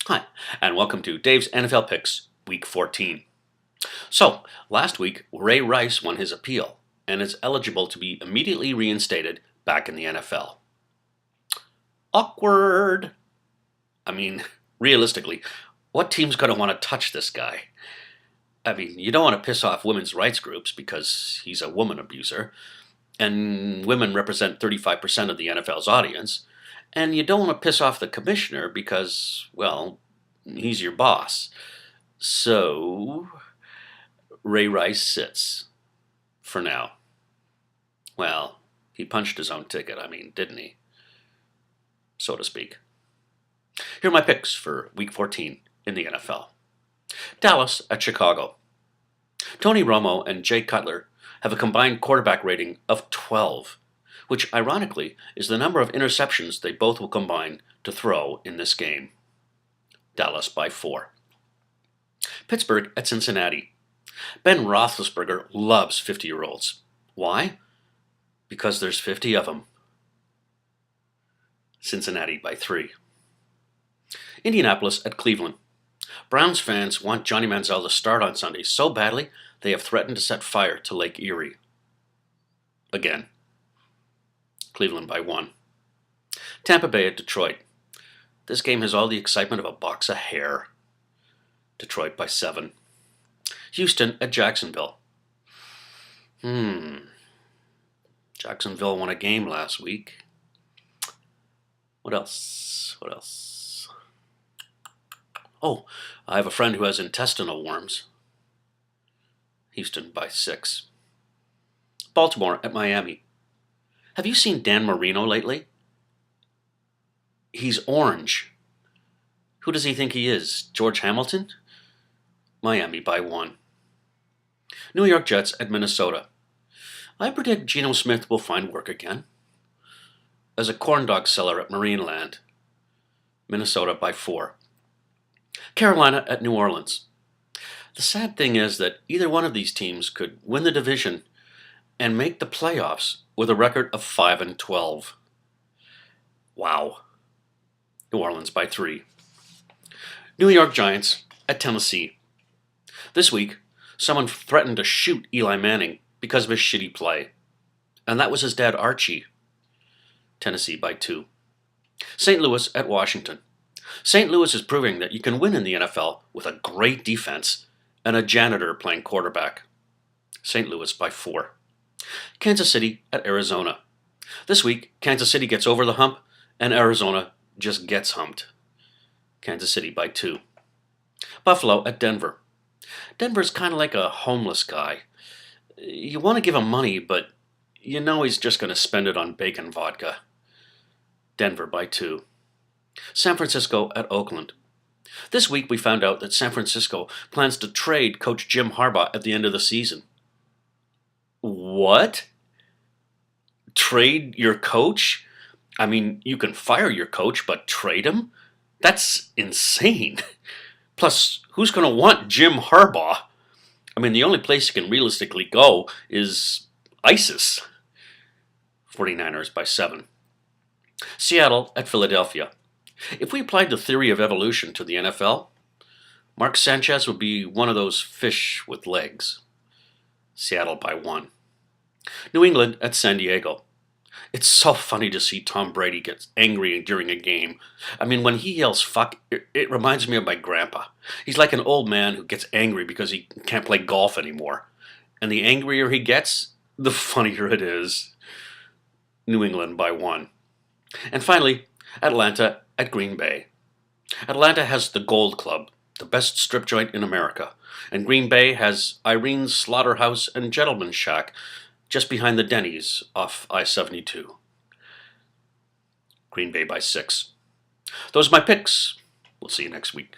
Hi, and welcome to Dave's NFL Picks, Week 14. So, last week, Ray Rice won his appeal and is eligible to be immediately reinstated back in the NFL. Awkward! I mean, realistically, what team's going to want to touch this guy? I mean, you don't want to piss off women's rights groups because he's a woman abuser, and women represent 35% of the NFL's audience, and you don't want to piss off the commissioner because, well, he's your boss. So, Ray Rice sits. For now. Well, he punched his own ticket, didn't he? So to speak. Here are my picks for Week 14 in the NFL. Dallas at Chicago. Tony Romo and Jay Cutler have a combined quarterback rating of 12, which ironically is the number of interceptions they both will combine to throw in this game. Dallas by 4. Pittsburgh at Cincinnati. Ben Roethlisberger loves 50-year-olds. Why? Because there's 50 of them. Cincinnati by 3. Indianapolis at Cleveland. Browns fans want Johnny Manziel to start on Sunday so badly they have threatened to set fire to Lake Erie. Again. Cleveland by 1. Tampa Bay at Detroit. This game has all the excitement of a box of hair. Detroit by 7. Houston at Jacksonville. Jacksonville won a game last week. What else? Oh, I have a friend who has intestinal worms. Houston by 6. Baltimore at Miami. Have you seen Dan Marino lately? He's orange. Who does he think he is? George Hamilton? Miami by 1. New York Jets at Minnesota. I predict Geno Smith will find work again. As a corn dog seller at Marineland. Minnesota by 4. Carolina at New Orleans. The sad thing is that either one of these teams could win the division and make the playoffs with a record of 5-12. Wow. New Orleans by 3. New York Giants at Tennessee. This week, someone threatened to shoot Eli Manning because of his shitty play. And that was his dad, Archie. Tennessee by 2. St. Louis at Washington. St. Louis is proving that you can win in the NFL with a great defense and a janitor playing quarterback. St. Louis by 4. Kansas City at Arizona. This week, Kansas City gets over the hump and Arizona just gets humped. Kansas City by 2. Buffalo at Denver. Denver's kind of like a homeless guy. You want to give him money, but you know he's just going to spend it on bacon vodka. Denver by 2. San Francisco at Oakland. This week we found out that San Francisco plans to trade Coach Jim Harbaugh at the end of the season. What? Trade your coach? You can fire your coach, but trade him? That's insane. Plus, who's going to want Jim Harbaugh? The only place you can realistically go is ISIS. 49ers by 7. Seattle at Philadelphia. If we applied the theory of evolution to the NFL, Mark Sanchez would be one of those fish with legs. Seattle by 1. New England at San Diego. It's so funny to see Tom Brady get angry during a game. When he yells fuck, it reminds me of my grandpa. He's like an old man who gets angry because he can't play golf anymore. And the angrier he gets, the funnier it is. New England by 1. And finally, Atlanta at Green Bay. Atlanta has the Gold Club, the best strip joint in America. And Green Bay has Irene's Slaughterhouse and Gentleman's Shack, just behind the Denny's off I-72. Green Bay by 6. Those are my picks. We'll see you next week.